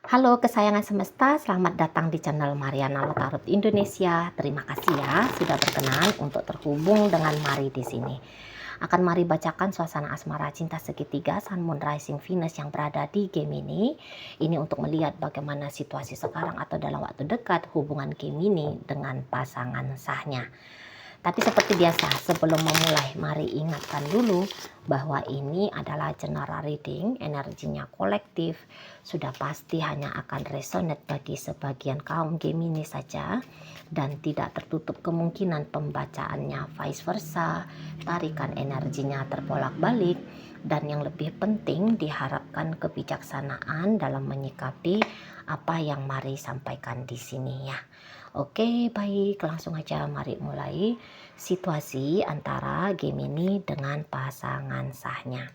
Halo kesayangan semesta, selamat datang di channel Mariana Lotarot Indonesia. Terima kasih ya sudah berkenan untuk terhubung dengan Mari di sini. Akan Mari bacakan suasana asmara cinta segitiga Sun Moon Rising Venus yang berada di Gemini. Ini untuk melihat bagaimana situasi sekarang atau dalam waktu dekat hubungan Gemini dengan pasangan sahnya. Tapi seperti biasa, sebelum memulai, mari ingatkan dulu bahwa ini adalah general reading, energinya kolektif, sudah pasti hanya akan resonate bagi sebagian kaum Gemini saja, dan tidak tertutup kemungkinan pembacaannya vice versa, tarikan energinya terbolak-balik, dan yang lebih penting diharapkan kebijaksanaan dalam menyikapi apa yang mari sampaikan di sini ya. Oke, baik, langsung aja mari mulai situasi antara Gemini dengan pasangan sahnya.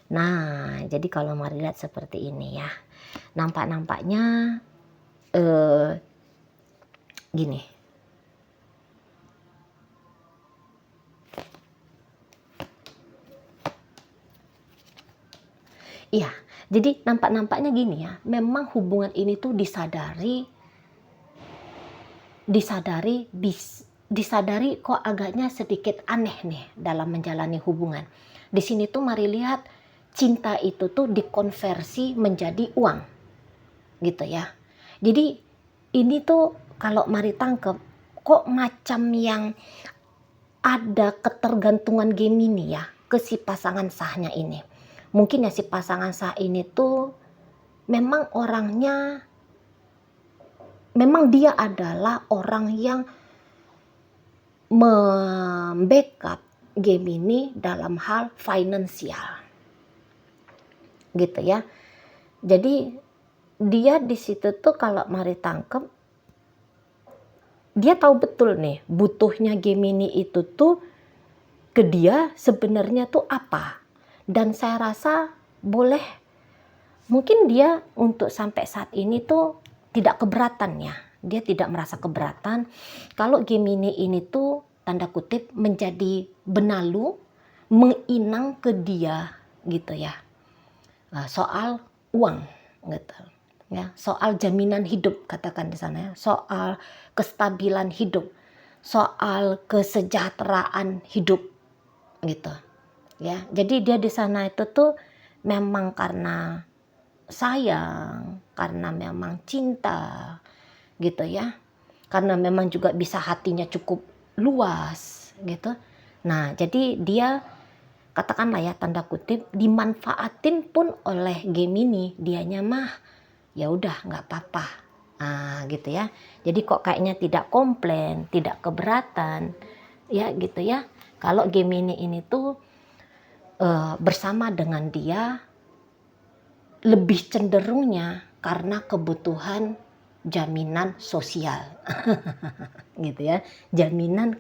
Nah, jadi kalau mari lihat seperti ini ya. Nampak-nampaknya gini. Iya, jadi nampak-nampaknya gini ya. Memang hubungan ini tuh disadari kok agaknya sedikit aneh nih dalam menjalani hubungan. Di sini tuh mari lihat cinta itu tuh dikonversi menjadi uang gitu ya. Jadi ini tuh kalau mari tangkep kok macam yang ada ketergantungan Gemini ya ke si pasangan sahnya ini. Mungkin ya si pasangan sah ini tuh memang dia adalah orang yang membackup Gemini dalam hal finansial gitu ya. Jadi dia di situ tuh kalau mari tangkep, dia tahu betul nih butuhnya Gemini itu tuh ke dia sebenarnya tuh apa. Dan saya rasa mungkin dia untuk sampai saat ini tuh tidak keberatan ya. Dia tidak merasa keberatan kalau Gemini ini tuh tanda kutip menjadi benalu, menginang ke dia gitu ya. Soal uang gitu ya, soal jaminan hidup katakan di sana ya, soal kestabilan hidup, soal kesejahteraan hidup gitu ya. Jadi dia di sana itu tuh memang karena sayang, karena memang cinta gitu ya, karena memang juga bisa hatinya cukup luas gitu. Nah jadi dia katakanlah ya tanda kutip dimanfaatin pun oleh Gemini, dianya mah ya udah nggak apa-apa gitu ya. Jadi kok kayaknya tidak komplain, tidak keberatan ya gitu ya kalau Gemini ini tuh bersama dengan dia lebih cenderungnya karena kebutuhan jaminan sosial gitu ya, jaminan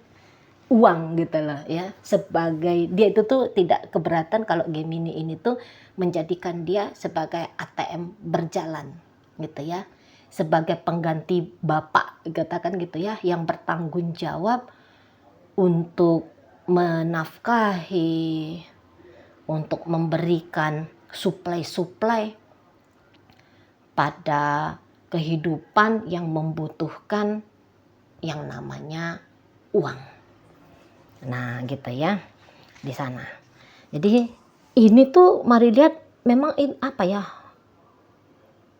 uang gitu loh ya, sebagai dia itu tuh tidak keberatan kalau Gemini ini tuh menjadikan dia sebagai ATM berjalan gitu ya, sebagai pengganti bapak katakan gitu ya, yang bertanggung jawab untuk menafkahi, untuk memberikan suplai pada kehidupan yang membutuhkan yang namanya uang. Nah gitu ya di sana. Jadi ini tuh mari lihat memang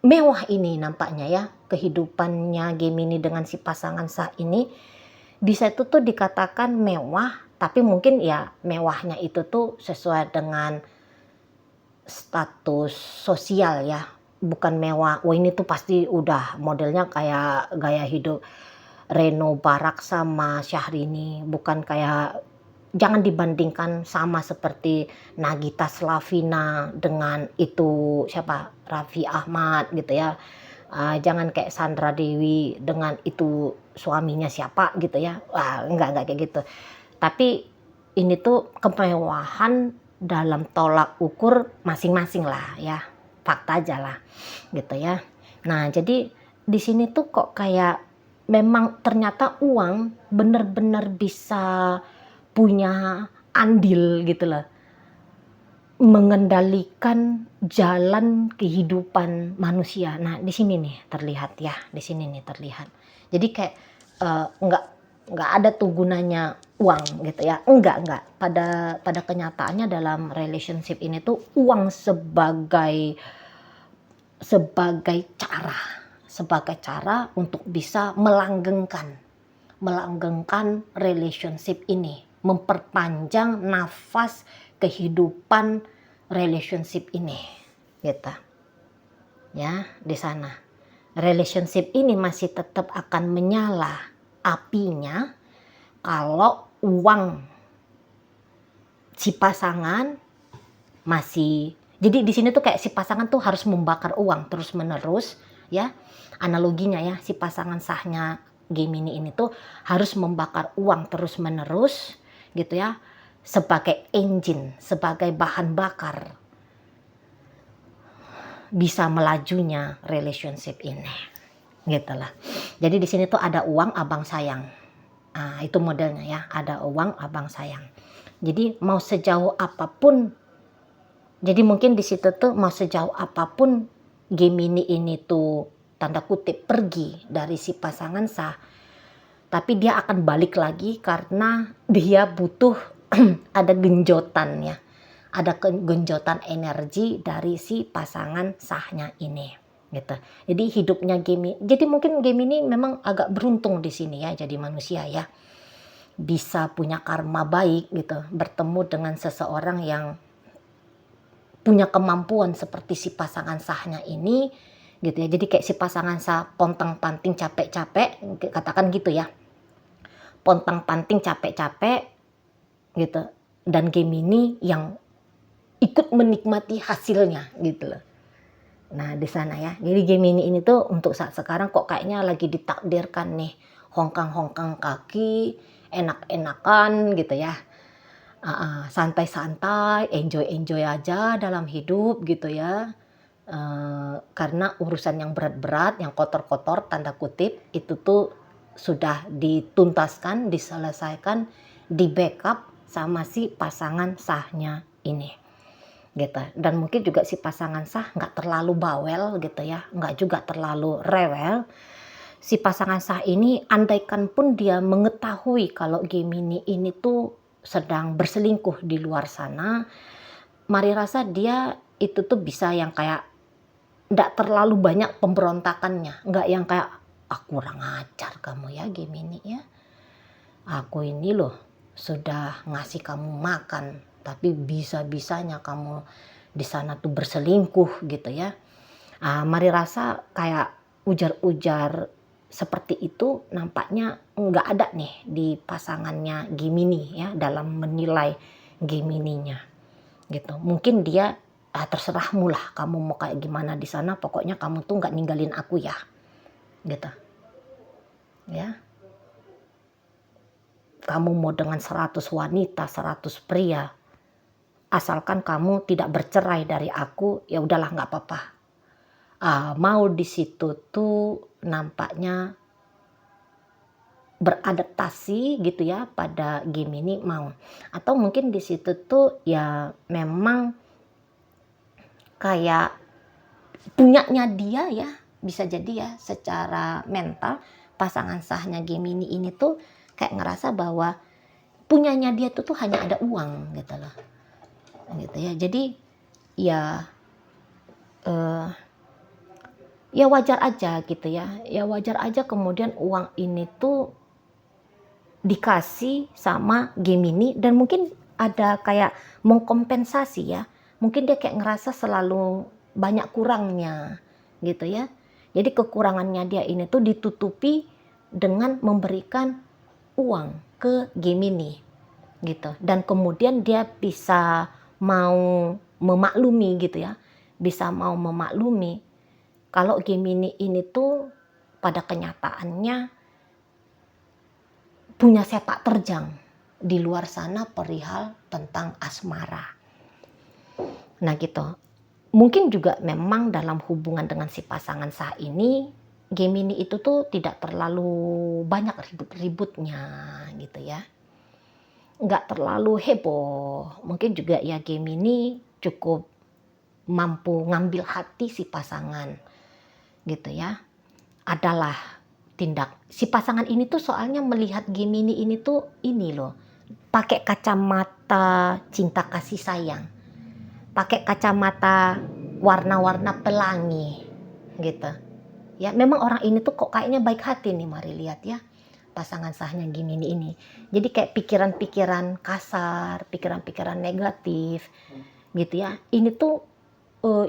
mewah ini nampaknya ya kehidupannya Gemini dengan si pasangan sah ini. Bisa itu tuh dikatakan mewah, tapi mungkin ya mewahnya itu tuh sesuai dengan status sosial ya, bukan mewah. Wah ini tuh pasti udah modelnya kayak gaya hidup Reno Barak sama Syahrini, bukan kayak, jangan dibandingkan sama seperti Nagita Slavina dengan itu siapa Raffi Ahmad gitu ya. Jangan kayak Sandra Dewi dengan itu suaminya siapa gitu ya. Enggak kayak gitu. Tapi ini tuh kemewahan dalam tolak ukur masing-masing lah ya. Fakta aja lah gitu ya. Nah, jadi di sini tuh kok kayak memang ternyata uang benar-benar bisa punya andil gitu loh mengendalikan jalan kehidupan manusia. Nah, di sini nih terlihat ya, di sini nih terlihat. Jadi kayak nggak ada tuh gunanya uang gitu ya. Enggak. Pada kenyataannya dalam relationship ini tuh uang sebagai cara untuk bisa melanggengkan relationship ini, memperpanjang nafas kehidupan relationship ini, gitu. Ya, di sana. Relationship ini masih tetap akan menyala apinya kalau uang si pasangan masih. Jadi di sini tuh kayak si pasangan tuh harus membakar uang terus-menerus, ya. Analoginya ya, si pasangan sahnya Gemini ini tuh harus membakar uang terus-menerus gitu ya, sebagai engine, sebagai bahan bakar bisa melajunya relationship ini. Gitu lah. Jadi di sini tuh ada uang, abang sayang. Nah, itu modelnya ya, ada uang, abang sayang. Jadi mau sejauh apapun, jadi mungkin di situ tuh mau sejauh apapun Gemini ini tuh tanda kutip pergi dari si pasangan sah, tapi dia akan balik lagi karena dia butuh ada genjotan ya, ada genjotan energi dari si pasangan sahnya ini gitu. Jadi hidupnya Gemini, jadi mungkin Gemini memang agak beruntung di sini ya, jadi manusia ya, bisa punya karma baik gitu, bertemu dengan seseorang yang punya kemampuan seperti si pasangan sahnya ini gitu ya. Jadi kayak si pasangan sah pontang-panting capek-capek, katakan gitu ya, pontang-panting capek-capek gitu, dan Gemini yang ikut menikmati hasilnya gitu loh. Nah di sana ya, jadi Gemini ini tuh untuk saat sekarang kok kayaknya lagi ditakdirkan nih hongkang-hongkang kaki, enak-enakan gitu ya, santai-santai, enjoy-enjoy aja dalam hidup gitu ya. Karena urusan yang berat-berat, yang kotor-kotor tanda kutip itu tuh sudah dituntaskan, diselesaikan, di backup sama si pasangan sahnya ini gitu. Dan mungkin juga si pasangan sah nggak terlalu bawel gitu ya, nggak juga terlalu rewel. Si pasangan sah ini andaikan pun dia mengetahui kalau Gemini ini tuh sedang berselingkuh di luar sana, mari rasa dia itu tuh bisa yang kayak nggak terlalu banyak pemberontakannya, nggak yang kayak kurang ajar kamu ya Gemini ya, aku ini loh sudah ngasih kamu makan tapi bisa-bisanya kamu di sana tuh berselingkuh gitu ya. Mari rasa kayak ujar-ujar seperti itu nampaknya nggak ada nih di pasangannya Gemini ya, dalam menilai Gemininya gitu. Mungkin dia terserahmu lah, kamu mau kayak gimana di sana, pokoknya kamu tuh nggak ninggalin aku ya gitu ya. Kamu mau dengan 100 wanita, 100 pria, asalkan kamu tidak bercerai dari aku, ya udahlah nggak apa-apa. Mau di situ tuh nampaknya beradaptasi gitu ya pada Gemini mau. Atau mungkin di situ tuh ya memang kayak punyanya dia ya, bisa jadi ya secara mental pasangan sahnya Gemini ini tuh kayak ngerasa bahwa punyanya dia tuh hanya ada uang gitu loh, gitu ya. Jadi ya ya wajar aja gitu ya, ya wajar aja kemudian uang ini tuh dikasih sama Gemini, dan mungkin ada kayak mengkompensasi ya, mungkin dia kayak ngerasa selalu banyak kurangnya gitu ya. Jadi kekurangannya dia ini tuh ditutupi dengan memberikan uang ke Gemini gitu, dan kemudian dia bisa mau memaklumi gitu ya, bisa mau memaklumi kalau Gemini ini tuh pada kenyataannya punya sepak terjang di luar sana perihal tentang asmara. Nah gitu. Mungkin juga memang dalam hubungan dengan si pasangan sah ini, Gemini itu tuh tidak terlalu banyak ribut-ributnya gitu ya. Nggak terlalu heboh. Mungkin juga ya Gemini cukup mampu ngambil hati si pasangan gitu ya. Adalah tindak si pasangan ini tuh soalnya melihat Gemini ini tuh ini loh, pakai kacamata cinta kasih sayang, pakai kacamata warna-warna pelangi gitu ya. Memang orang ini tuh kok kayaknya baik hati nih, mari lihat ya pasangan sahnya Gemini ini. Jadi kayak pikiran-pikiran kasar, pikiran-pikiran negatif gitu ya, ini tuh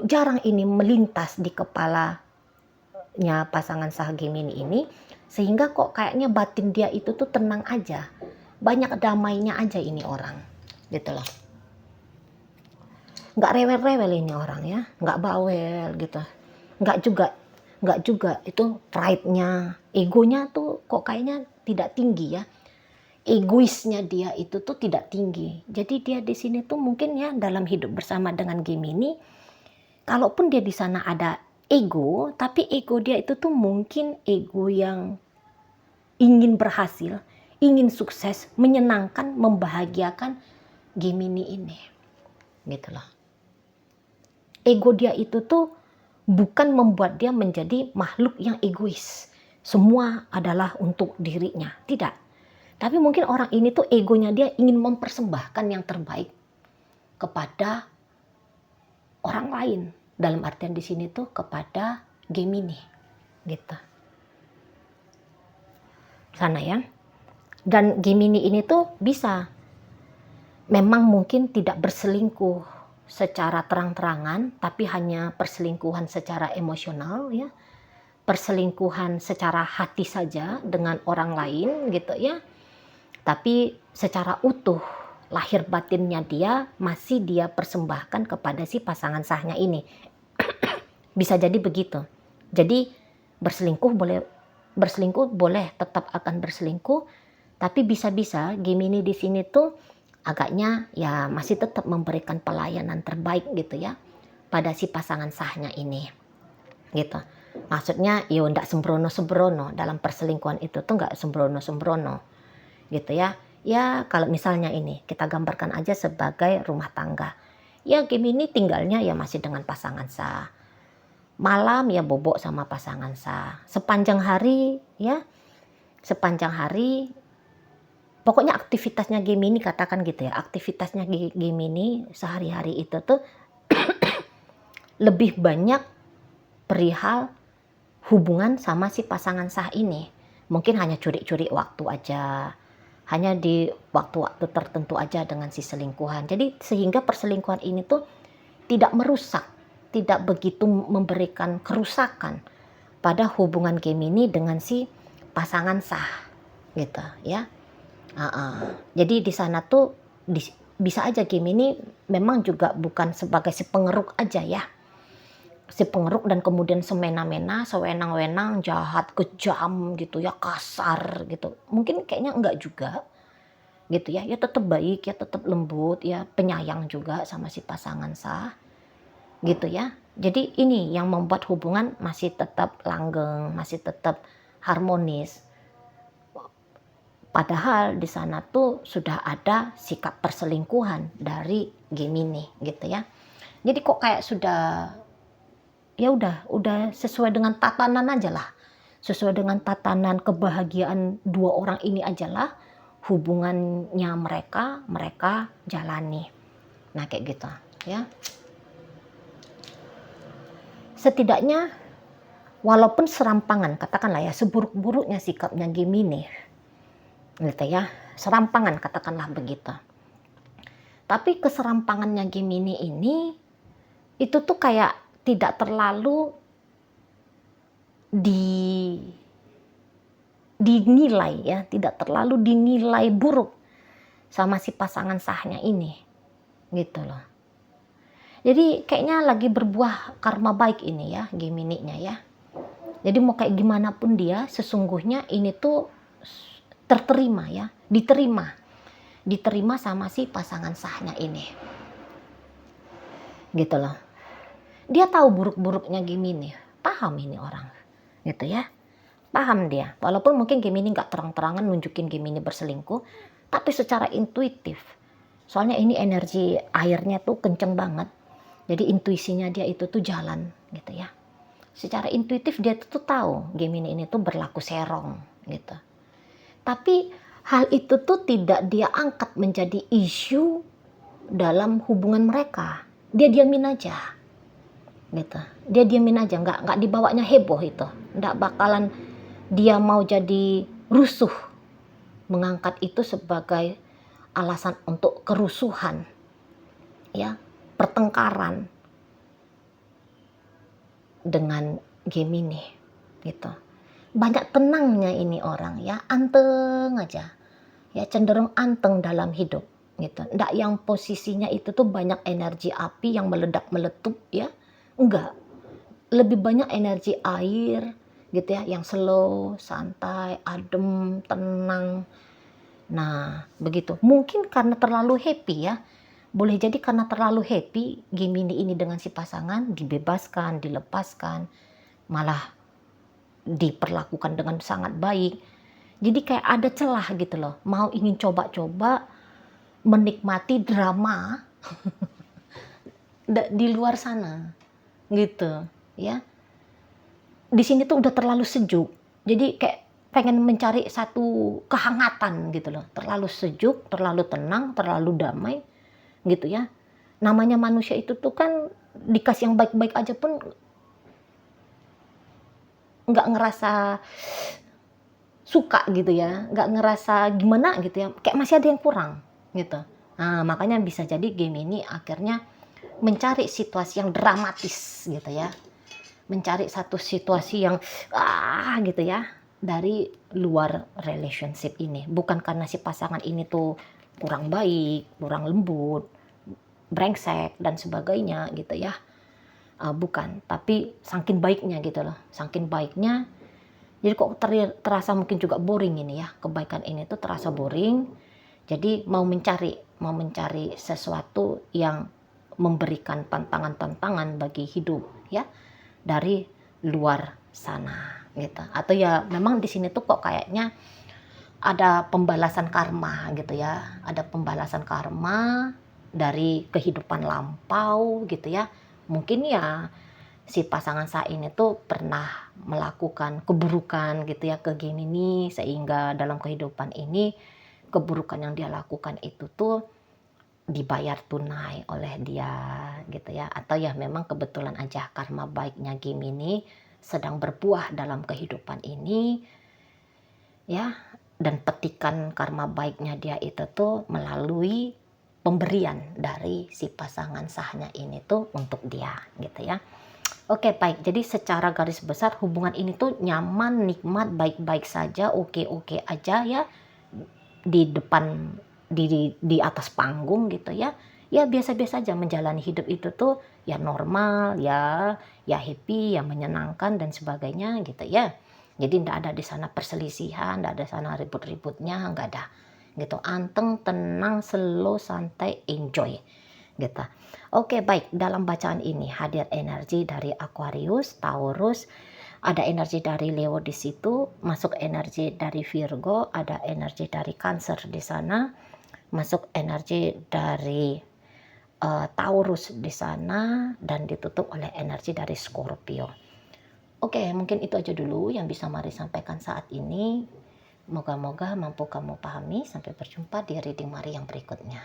jarang ini melintas di kepalanya pasangan sah Gemini ini, sehingga kok kayaknya batin dia itu tuh tenang aja, banyak damainya aja ini orang gitu loh. Nggak rewel-rewel ini orang ya, nggak bawel gitu, nggak juga itu pride-nya, egonya tuh kok kayaknya tidak tinggi ya, egoisnya dia itu tuh tidak tinggi. Jadi dia di sini tuh mungkin ya dalam hidup bersama dengan Gemini, kalaupun dia di sana ada ego, tapi ego dia itu tuh mungkin ego yang ingin berhasil, ingin sukses, menyenangkan, membahagiakan Gemini ini gitu loh. Ego dia itu tuh bukan membuat dia menjadi makhluk yang egois, semua adalah untuk dirinya, tidak. Tapi mungkin orang ini tuh egonya dia ingin mempersembahkan yang terbaik kepada orang lain, dalam artian di sini tuh kepada Gemini gitu. Sana ya. Dan Gemini ini tuh bisa memang mungkin tidak berselingkuh secara terang-terangan, tapi hanya perselingkuhan secara emosional ya, perselingkuhan secara hati saja dengan orang lain gitu ya. Tapi secara utuh lahir batinnya dia masih dia persembahkan kepada si pasangan sahnya ini. Bisa jadi begitu. Jadi berselingkuh boleh tetap akan berselingkuh, tapi bisa-bisa Gemini di sini tuh agaknya ya masih tetap memberikan pelayanan terbaik gitu ya pada si pasangan sahnya ini gitu. Maksudnya ya ndak sembrono-sembrono dalam perselingkuhan itu tuh, nggak sembrono-sembrono gitu ya. Ya kalau misalnya ini kita gambarkan aja sebagai rumah tangga, ya Gemini tinggalnya ya masih dengan pasangan sah, malam ya bobok sama pasangan sah, sepanjang hari ya, sepanjang hari pokoknya aktivitasnya Gemini, katakan gitu ya, aktivitasnya Gemini sehari-hari itu tuh lebih banyak perihal hubungan sama si pasangan sah ini. Mungkin hanya curi-curi waktu aja, hanya di waktu-waktu tertentu aja dengan si selingkuhan. Jadi sehingga perselingkuhan ini tuh tidak merusak, tidak begitu memberikan kerusakan pada hubungan Gemini dengan si pasangan sah gitu ya. Jadi di sana tuh bisa aja Gemini memang juga bukan sebagai si pengeruk aja ya, si pengeruk dan kemudian semena-mena, sewenang-wenang, jahat, kejam gitu ya, kasar gitu. Mungkin kayaknya enggak juga gitu ya. Ya tetap baik, ya tetap lembut, ya penyayang juga sama si pasangan sah gitu ya. Jadi ini yang membuat hubungan masih tetap langgeng, masih tetap harmonis. Padahal di sana tuh sudah ada sikap perselingkuhan dari Gemini gitu ya. Jadi kok kayak sudah ya udah sesuai dengan tatanan aja lah. Sesuai dengan tatanan kebahagiaan dua orang ini aja lah hubungannya mereka jalani. Nah kayak gitu ya. Setidaknya walaupun serampangan, katakanlah ya, seburuk-buruknya sikapnya Gemini gitu ya, serampangan katakanlah begitu, tapi keserampangannya Gemini ini itu tuh kayak tidak terlalu dinilai ya, tidak terlalu dinilai buruk sama si pasangan sahnya ini gitu loh. Jadi kayaknya lagi berbuah karma baik ini ya Gemini-nya ya. Jadi mau kayak gimana pun dia sesungguhnya ini tuh terterima ya, diterima sama si pasangan sahnya ini gitu loh. Dia tahu buruk-buruknya Gemini, paham ini orang gitu ya, paham dia. Walaupun mungkin Gemini nggak terang-terangan nunjukin Gemini berselingkuh, tapi secara intuitif, soalnya ini energi airnya tuh kenceng banget, Jadi intuisinya dia itu tuh jalan gitu ya. Secara intuitif dia tuh tahu Gemini ini tuh berlaku serong gitu. Tapi hal itu tuh tidak dia angkat menjadi isu dalam hubungan mereka. Dia diamin aja gitu. Dia diamin aja, nggak dibawanya heboh itu. Nggak bakalan dia mau jadi rusuh, mengangkat itu sebagai alasan untuk kerusuhan, ya, pertengkaran dengan Gemini gitu. Banyak tenangnya ini orang ya, anteng aja ya, cenderung anteng dalam hidup gitu. Nggak yang posisinya itu tuh banyak energi api yang meledak meletup ya, enggak, lebih banyak energi air gitu ya, yang slow, santai, adem, tenang. Nah begitu, mungkin karena terlalu happy ya, boleh jadi karena terlalu happy Gemini ini dengan si pasangan, dibebaskan, dilepaskan, malah diperlakukan dengan sangat baik. Jadi kayak ada celah gitu loh, mau ingin coba-coba menikmati drama di luar sana gitu ya. Di sini tuh udah terlalu sejuk, jadi kayak pengen mencari satu kehangatan gitu loh, terlalu sejuk, terlalu tenang, terlalu damai gitu ya. Namanya manusia itu tuh kan dikasih yang baik-baik aja pun nggak ngerasa suka gitu ya, nggak ngerasa gimana gitu ya, kayak masih ada yang kurang gitu. Nah makanya bisa jadi Gemini akhirnya mencari situasi yang dramatis gitu ya, mencari satu situasi yang gitu ya dari luar relationship ini, bukan karena si pasangan ini tuh kurang baik, kurang lembut, brengsek dan sebagainya gitu ya. Bukan, tapi saking baiknya gitu loh, saking baiknya jadi kok terasa mungkin juga boring ini ya, kebaikan ini tuh terasa boring. Jadi mau mencari sesuatu yang memberikan tantangan-tantangan bagi hidup ya, dari luar sana gitu. Atau ya memang di sini tuh kok kayaknya ada pembalasan karma gitu ya, ada pembalasan karma dari kehidupan lampau gitu ya. Mungkin ya si pasangan saya ini tuh pernah melakukan keburukan gitu ya ke Gemini, sehingga dalam kehidupan ini keburukan yang dia lakukan itu tuh dibayar tunai oleh dia gitu ya. Atau ya memang kebetulan aja karma baiknya Gemini sedang berbuah dalam kehidupan ini ya, dan petikan karma baiknya dia itu tuh melalui pemberian dari si pasangan sahnya ini tuh untuk dia gitu ya. Oke, baik. Jadi secara garis besar hubungan ini tuh nyaman, nikmat, baik-baik saja, oke-oke aja ya, di depan, di atas panggung gitu ya. Ya biasa-biasa aja menjalani hidup itu tuh ya normal ya, ya happy, ya menyenangkan dan sebagainya gitu ya. Jadi enggak ada di sana perselisihan, enggak ada sana ribut-ributnya, enggak ada. Gitu, anteng, tenang, slow, santai, enjoy gitu. Oke, baik. Dalam bacaan ini hadir energi dari Aquarius, Taurus, ada energi dari Leo di situ, masuk energi dari Virgo, ada energi dari Cancer di sana, masuk energi dari Taurus di sana, dan ditutup oleh energi dari Scorpio. Oke, mungkin itu aja dulu yang bisa Mari sampaikan saat ini. Moga-moga mampu kamu pahami. Sampai berjumpa di reading Mari yang berikutnya.